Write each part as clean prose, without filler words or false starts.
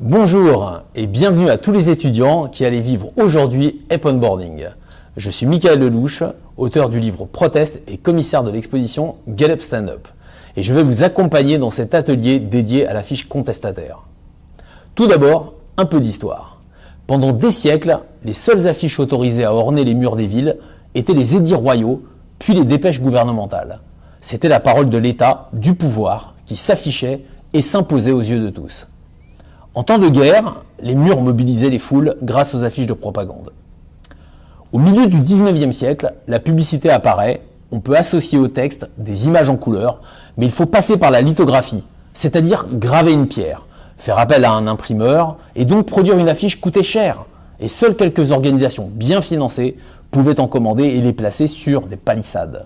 Bonjour et bienvenue à tous les étudiants qui allaient vivre aujourd'hui App Onboarding. Je suis Michael Lelouch, auteur du livre Protest et commissaire de l'exposition Get Up Stand Up. Et je vais vous accompagner dans cet atelier dédié à la fiche contestataire. Tout d'abord, un peu d'histoire. Pendant des siècles, les seules affiches autorisées à orner les murs des villes étaient les édits royaux, puis les dépêches gouvernementales. C'était la parole de l'État, du pouvoir, qui s'affichait et s'imposait aux yeux de tous. En temps de guerre, les murs mobilisaient les foules grâce aux affiches de propagande. Au milieu du 19e siècle, la publicité apparaît, on peut associer au texte des images en couleur, mais il faut passer par la lithographie, c'est-à-dire graver une pierre, faire appel à un imprimeur et donc produire une affiche coûtait cher. Et seules quelques organisations bien financées pouvaient en commander et les placer sur des palissades.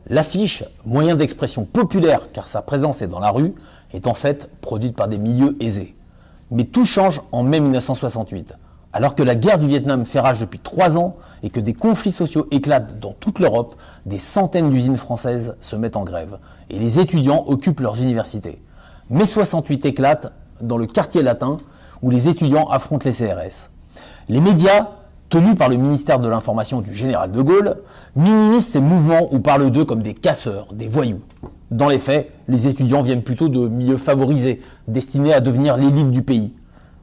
L'affiche, moyen d'expression populaire car sa présence est dans la rue, est en fait produite par des milieux aisés. Mais tout change en mai 1968. Alors que la guerre du Vietnam fait rage depuis 3 ans et que des conflits sociaux éclatent dans toute l'Europe, des centaines d'usines françaises se mettent en grève et les étudiants occupent leurs universités. Mai 68 éclate dans le quartier latin où les étudiants affrontent les CRS. Les médias, tenus par le ministère de l'Information du général de Gaulle, minimisent ces mouvements ou parlent d'eux comme des casseurs, des voyous. Dans les faits, les étudiants viennent plutôt de milieux favorisés, destinés à devenir l'élite du pays.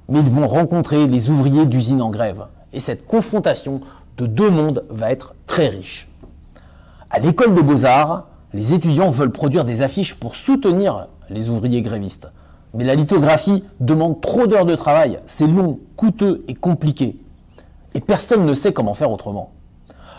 Mais ils vont rencontrer les ouvriers d'usines en grève. Et cette confrontation de deux mondes va être très riche. À l'école des Beaux-Arts, les étudiants veulent produire des affiches pour soutenir les ouvriers grévistes. Mais la lithographie demande trop d'heures de travail, c'est long, coûteux et compliqué. Et personne ne sait comment faire autrement.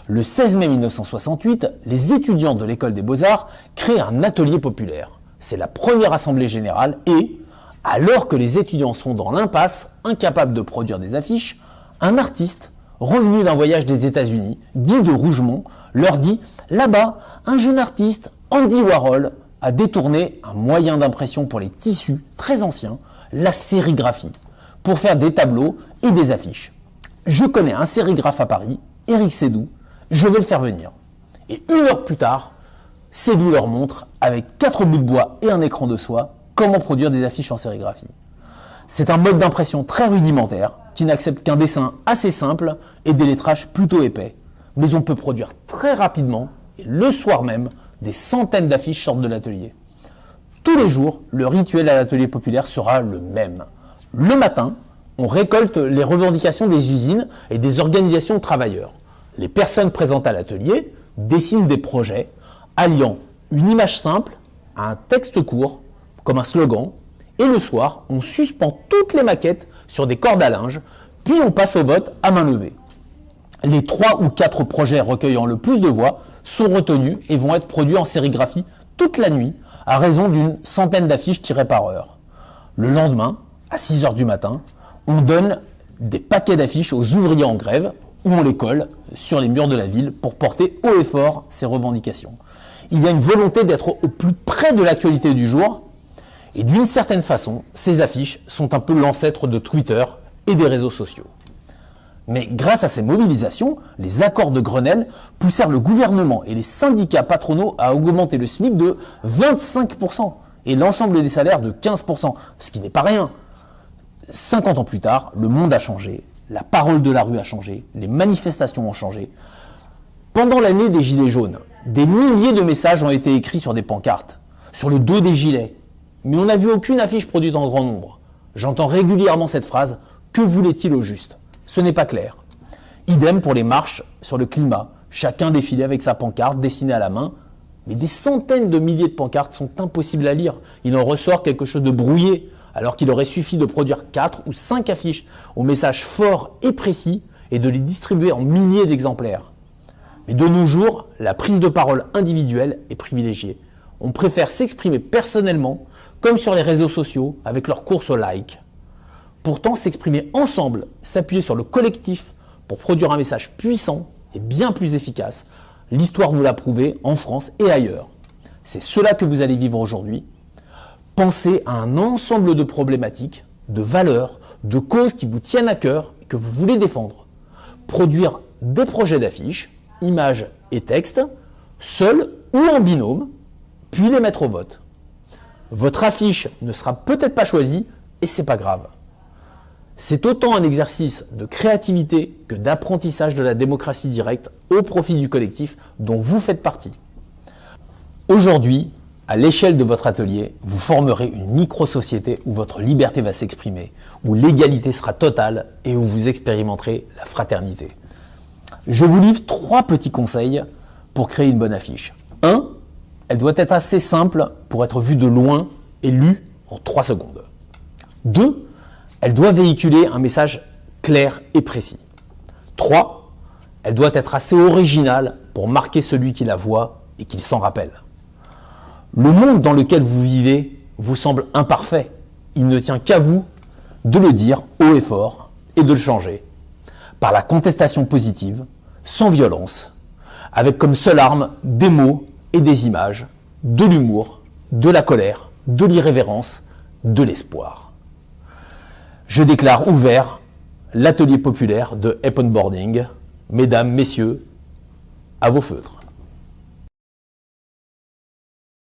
Le 16 mai 1968, les étudiants de l'école des Beaux-Arts créent un atelier populaire. C'est la première assemblée générale et, alors que les étudiants sont dans l'impasse, incapables de produire des affiches, un artiste, revenu d'un voyage des États-Unis, Guy de Rougemont, leur dit « Là-bas, un jeune artiste, Andy Warhol, a détourné un moyen d'impression pour les tissus très anciens, la sérigraphie, pour faire des tableaux et des affiches. Je connais un sérigraphe à Paris, Éric Sédou, je vais le faire venir. » Et 1 heure plus tard, Sédou leur montre, avec 4 bouts de bois et un écran de soie, comment produire des affiches en sérigraphie. C'est un mode d'impression très rudimentaire, qui n'accepte qu'un dessin assez simple et des lettrages plutôt épais. Mais on peut produire très rapidement, et le soir même, des centaines d'affiches sortent de l'atelier. Tous les jours, le rituel à l'atelier populaire sera le même. Le matin, on récolte les revendications des usines et des organisations de travailleurs. Les personnes présentes à l'atelier dessinent des projets alliant une image simple à un texte court, comme un slogan, et le soir, on suspend toutes les maquettes sur des cordes à linge, puis on passe au vote à main levée. Les 3 ou 4 projets recueillant le plus de voix sont retenus et vont être produits en sérigraphie toute la nuit, à raison d'une centaine d'affiches tirées par heure. Le lendemain, à 6 heures du matin, on donne des paquets d'affiches aux ouvriers en grève, où on les colle sur les murs de la ville pour porter haut et fort ces revendications. Il y a une volonté d'être au plus près de l'actualité du jour, et d'une certaine façon, ces affiches sont un peu l'ancêtre de Twitter et des réseaux sociaux. Mais grâce à ces mobilisations, les accords de Grenelle poussèrent le gouvernement et les syndicats patronaux à augmenter le SMIC de 25% et l'ensemble des salaires de 15%, ce qui n'est pas rien. 50 ans plus tard, le monde a changé, la parole de la rue a changé, les manifestations ont changé. Pendant l'année des Gilets jaunes, des milliers de messages ont été écrits sur des pancartes, sur le dos des gilets. Mais on n'a vu aucune affiche produite en grand nombre. J'entends régulièrement cette phrase « Que voulait-il au juste ?» Ce n'est pas clair. Idem pour les marches sur le climat. Chacun défilait avec sa pancarte dessinée à la main. Mais des centaines de milliers de pancartes sont impossibles à lire. Il en ressort quelque chose de brouillé, alors qu'il aurait suffi de produire 4 ou 5 affiches aux messages forts et précis et de les distribuer en milliers d'exemplaires. Mais de nos jours, la prise de parole individuelle est privilégiée. On préfère s'exprimer personnellement, comme sur les réseaux sociaux, avec leur course au like. Pourtant, s'exprimer ensemble, s'appuyer sur le collectif pour produire un message puissant est bien plus efficace. L'histoire nous l'a prouvé en France et ailleurs. C'est cela que vous allez vivre aujourd'hui. Pensez à un ensemble de problématiques, de valeurs, de causes qui vous tiennent à cœur et que vous voulez défendre. Produire des projets d'affiches, images et textes, seuls ou en binôme, puis les mettre au vote. Votre affiche ne sera peut-être pas choisie, Et c'est pas grave. C'est autant un exercice de créativité que d'apprentissage de la démocratie directe au profit du collectif dont vous faites partie. Aujourd'hui, à l'échelle de votre atelier, vous formerez une micro-société où votre liberté va s'exprimer, où l'égalité sera totale et où vous expérimenterez la fraternité. Je vous livre 3 petits conseils pour créer une bonne affiche. 1. Elle doit être assez simple pour être vue de loin et lue en 3 secondes. 2. Elle doit véhiculer un message clair et précis. 3. Elle doit être assez originale pour marquer celui qui la voit et qui s'en rappelle. Le monde dans lequel vous vivez vous semble imparfait. Il ne tient qu'à vous de le dire haut et fort et de le changer par la contestation positive, sans violence, avec comme seule arme des mots et des images, de l'humour, de la colère, de l'irrévérence, de l'espoir. Je déclare ouvert l'atelier populaire de Heppenboarding. Mesdames, messieurs, à vos feutres.